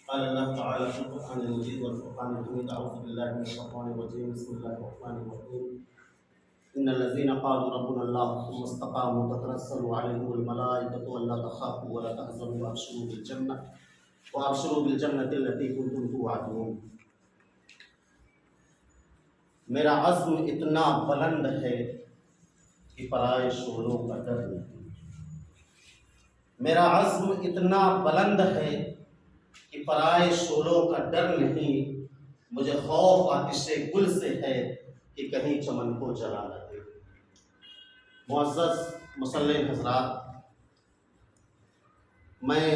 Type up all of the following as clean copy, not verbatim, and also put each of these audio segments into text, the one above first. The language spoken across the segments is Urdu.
قال الله تعالى في القرآن المجيد والفرقان الحميد أعوذ بالله من الشيطان الرجيم بسم الله الرحمن الرحيم إن الذين قالوا ربنا الله ثم استقاموا تتنزل عليهم الملائكة ألا تخافوا ولا تحزنوا وأبشروا بالجنة التي كنتم توعدون. میرا عزم اتنا بلند ہے کہ پرائے شعلوں کا ڈر نہیں. میرا عزم اتنا بلند ہے کہ پرائے شعلوں کا ڈر نہیں. مجھے خوف آتش گل سے ہے کہ کہیں چمن کو جلا نہ دے. معزز مسلم حضرات، میں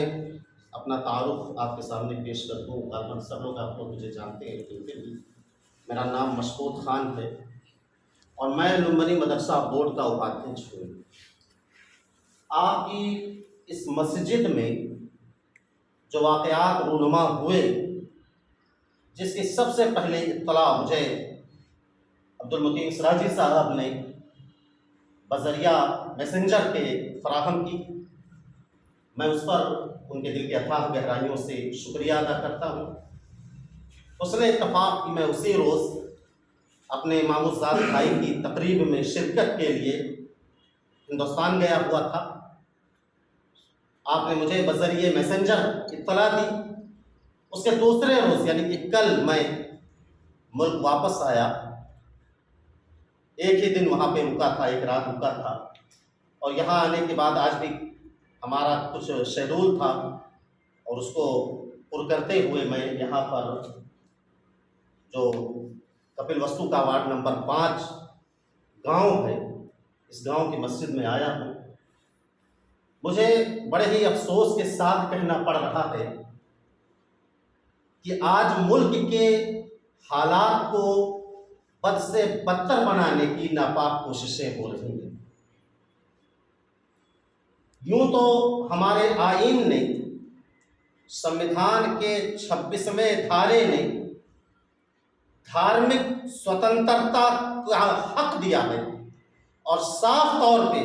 اپنا تعارف آپ کے سامنے پیش کر دوں. غالباً سب لوگ آپ لوگ مجھے جانتے ہیں، لیکن پھر بھی میرا نام مشکوت خان ہے اور میں لمبنی مدرسہ بورڈ کا اپادھیش ہوں. آپ کی اس مسجد میں جو واقعات رونما ہوئے، جس کی سب سے پہلے اطلاع مجھے عبد المقیم سراجی صاحب نے بذریعہ میسنجر کے فراہم کی، میں اس پر ان کے دل کے اتھاہ گہرائیوں سے شکریہ ادا کرتا ہوں. اس نے اتفاق کی میں اسی روز اپنے امام الزاد بھائی کی تقریب میں شرکت کے لیے ہندوستان گیا ہوا تھا. آپ نے مجھے بذریعہ میسنجر اطلاع دی. اس کے دوسرے روز یعنی کہ کل میں ملک واپس آیا. ایک ہی دن وہاں پہ رکا تھا، ایک رات رکا تھا، اور یہاں آنے کے بعد آج بھی ہمارا کچھ شیڈول تھا اور اس کو پر کرتے ہوئے میں یہاں پر جو کپل وستو کا وارڈ نمبر 5 گاؤں ہے، اس گاؤں کی مسجد میں آیا ہوں. مجھے بڑے ہی افسوس کے ساتھ کہنا پڑ رہا ہے کہ آج ملک کے حالات کو بد سے بدتر بنانے کی ناپاک کوششیں ہو رہی ہیں. یوں تو ہمارے آئین نے، سمویدھان کے 26ویں دھارے نے دھارمک سوتنترتا کا حق دیا ہے، اور صاف طور پہ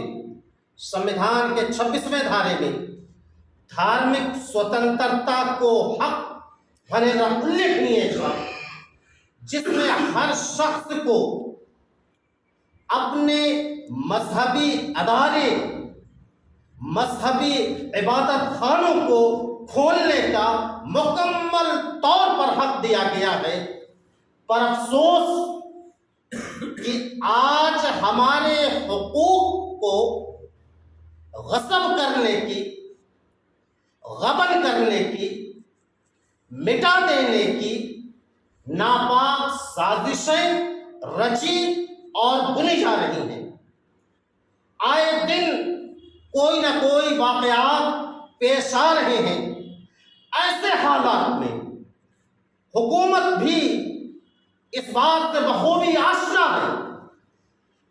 سمویدھان کے 26ویں دھارے میں دھارمک سوتنترتا کو حق بھرے اللیکھنیے ہے، جس میں ہر شخص کو اپنے مذہبی ادارے، مذہبی عبادت خانوں کو کھولنے کا مکمل طور پر حق دیا گیا ہے. پر افسوس کہ آج ہمارے حقوق کو غصب کرنے کی، غبن کرنے کی، مٹا دینے کی ناپاک سازشیں رچی اور بنی جا رہی ہیں. آئے دن کوئی نہ کوئی واقعات پیش آ رہے ہیں. ایسے حالات میں حکومت بھی اس بات سے بخوبی آشنا ہے،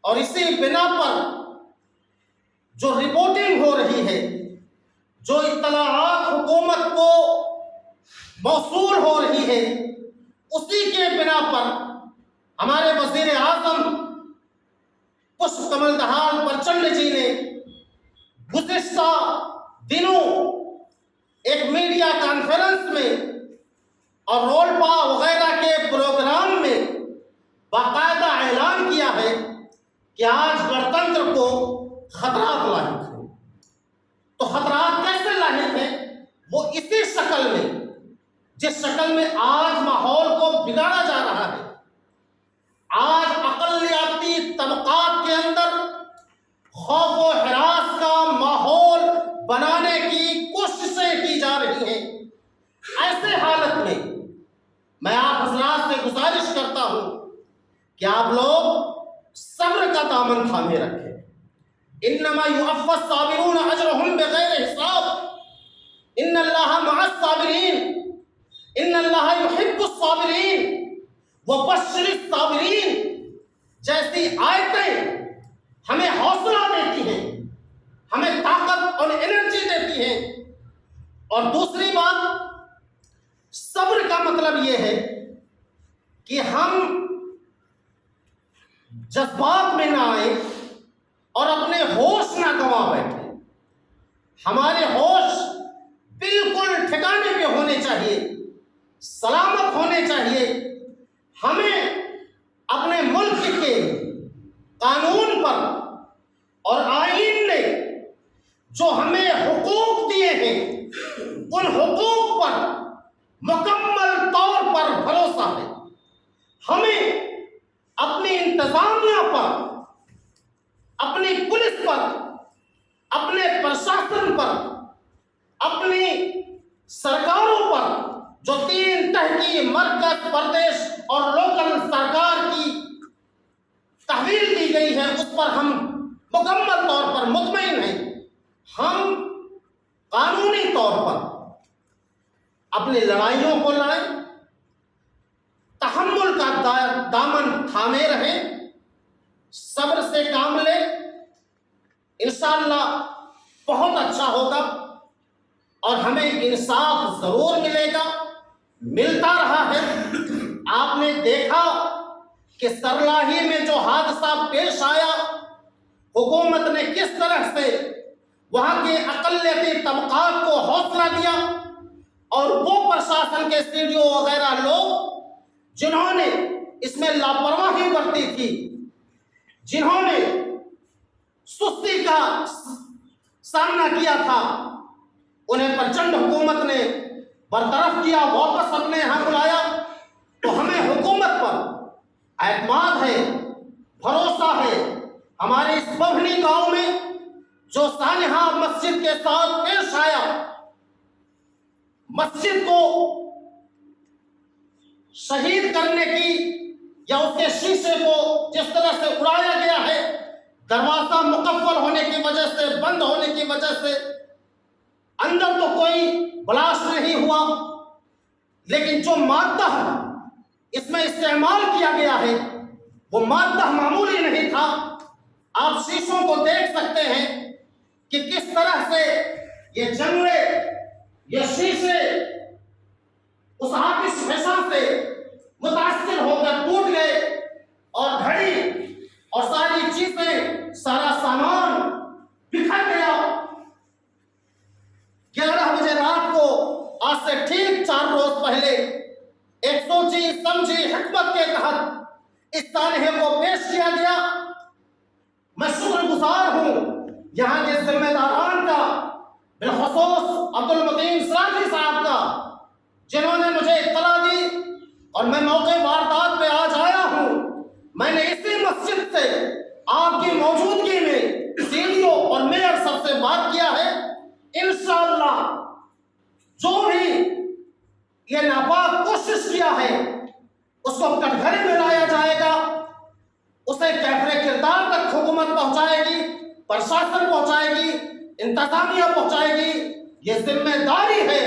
اور اسی بنا پر جو رپورٹنگ ہو رہی ہے، جو اطلاعات حکومت کو موصول ہو رہی ہے، اسی کے بنا پر ہمارے وزیر اعظم پشپ کمل دہال پرچنڈ جی نے گزشتہ دنوں ایک میڈیا کانفرنس میں اور رولپا وغیرہ کے پروگرام میں باقاعدہ اعلان کیا ہے کہ آج گنتنتر کو خطرات لاحق ہیں. تو خطرات کیسے لاحق ہیں؟ وہ اسی شکل میں، جس شکل میں آج ماحول کو بگاڑا جا رہا ہے. آج اقلیتی طبقات کے اندر خوف و ہراس کا ماحول بنانے کی کوششیں کی جا رہی ہیں. ایسے حالت میں میں آپ حضرات سے گزارش کرتا ہوں کہ آپ لوگ صبر کا دامن تھامے رکھیں. انما یوفی الصابرون اجرهم بغیر حساب ان اللہ مع الصابرین ان اللہ یحب الصابرین وبشر الصابرین جیسی آیتیں ہمیں حوصلہ دیتی ہیں، ہمیں طاقت اور انرجی دیتی ہیں. اور دوسری بات، صبر کا مطلب یہ ہے کہ ہم جذبات میں نہ آئیں اور اپنے ہوش نہ گنوا بیٹھیں. ہمارے ہوش بالکل ٹھکانے پہ ہونے چاہیے. سلامت ہونے چاہیے. ہمیں اپنے ملک کے قانون پر اور آئین نے جو ہمیں حقوق دیے ہیں ان حقوق پر مکمل طور پر بھروسہ ہے. ہمیں اپنی انتظامیہ پر، اپنی پولیس پر، اپنے پرشاسن پر، اپنی سرکاروں پر جو 3 تحقیقی مرکز، پردیش اور لوکل سرکار کی تحویل دی گئی ہے اس پر ہم مکمل طور پر مطمئن ہیں. ہم قانونی طور پر اپنی لڑائیوں کو لڑیں، تحمل کا دامن تھامے رہیں، صبر سے کام لیں. انشاءاللہ بہت اچھا ہوگا اور ہمیں انصاف ضرور ملے گا، ملتا رہا ہے. آپ نے دیکھا کہ سرلاہی میں جو حادثہ پیش آیا، حکومت نے کس طرح سے وہاں کے اقلیتی طبقات کو حوصلہ دیا، اور وہ پرشاسن کے CDO وغیرہ لوگ جنہوں نے اس میں لاپرواہی برتی تھی، جنہوں نے سستی کا سامنا کیا تھا، انہیں پرچنڈ حکومت نے برطرف کیا، واپس اپنے یہاں بلایا. تو ہمیں حکومت پر اعتماد ہے، بھروسہ ہے. ہمارے اس ببنی گاؤں میں جو سانحہ مسجد کے ساتھ پیش آیا، مسجد کو شہید کرنے کی یا اس کے شیشے کو جس طرح سے اڑایا گیا ہے، دروازہ مقفل ہونے کی وجہ سے، بند ہونے کی وجہ سے اندر تو کوئی بلاسٹ نہیں ہوا، لیکن جو مادہ اس میں استعمال کیا گیا ہے وہ مادہ معمولی نہیں تھا. آپ شیشوں کو دیکھ سکتے ہیں کہ کس طرح سے یہ جنگلے، یہ شیشے اس آتش فشاں سے متاثر ہو کر ٹوٹ گئے، اور گھڑی اور ساری چیزیں، سارا سامان بکھر گیا. 11 بجے رات کو، آج سے ٹھیک 4 روز پہلے، ایک سوچی سمجھی حکمت کے تحت اس سانحے کو پیش کیا گیا. میں شکر گزار ہوں یہاں کے ذمہ داران کا، بالخصوص عبد المتین سراجی صاحب کا، جنہوں نے مجھے اطلاع دی اور میں موقع واردات پہ آج آیا ہوں. میں نے اسی مسجد سے آپ کی موجودگی میں CDO اور میئر سب سے بات کیا ہے. انشاءاللہ جو بھی یہ ناپاک کوشش کیا ہے اس کو کٹگھرے میں لایا جائے گا، اسے کیفر کردار تک حکومت پہنچائے گی، پرشاسن پہنچائے گی، انتظامیہ پہنچائے گی. یہ ذمہ داری ہے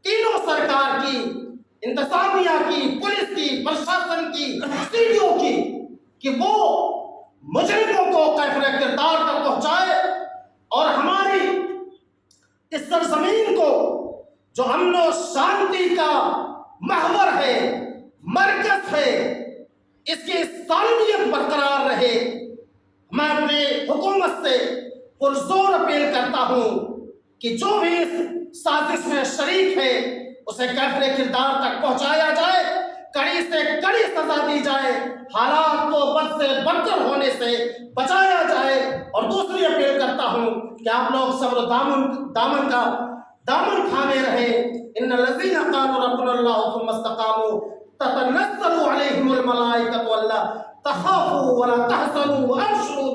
تینوں سرکار کی، انتظامیہ کی، پولیس کی، پرشاسن کی، CDO کی، کہ وہ مجرموں کو کیفر کردار تک پہنچائے اور ہماری اس سرزمین کو جو امن و شانتی کا محور ہے، مرکز ہے، اس کی سالمیت برقرار رہے. میں اپنے حکومت سے پرزور اپیل کرتا ہوں کہ جو بھی اس سازش میں شریک ہے اسے کیفر کردار تک پہنچایا جائے، کڑی سے کڑی سزا دی جائے، حالات کو بد سے بدتر ہونے سے بچایا جائے. اور دوسری اپیل کرتا ہوں کہ آپ لوگ صبر دامن کا دامن تھامے رہیں. ان الذین قالوا ربنا اللہ ثم استقاموا تتنزل علیہم الملائکۃ الا تخافوا ولا تحزنوا وابشروا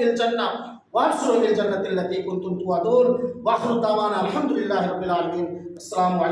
بالجنة التي كنتم توعدون. واخر دعوانا الحمد لله رب العالمين. السلام علیکم.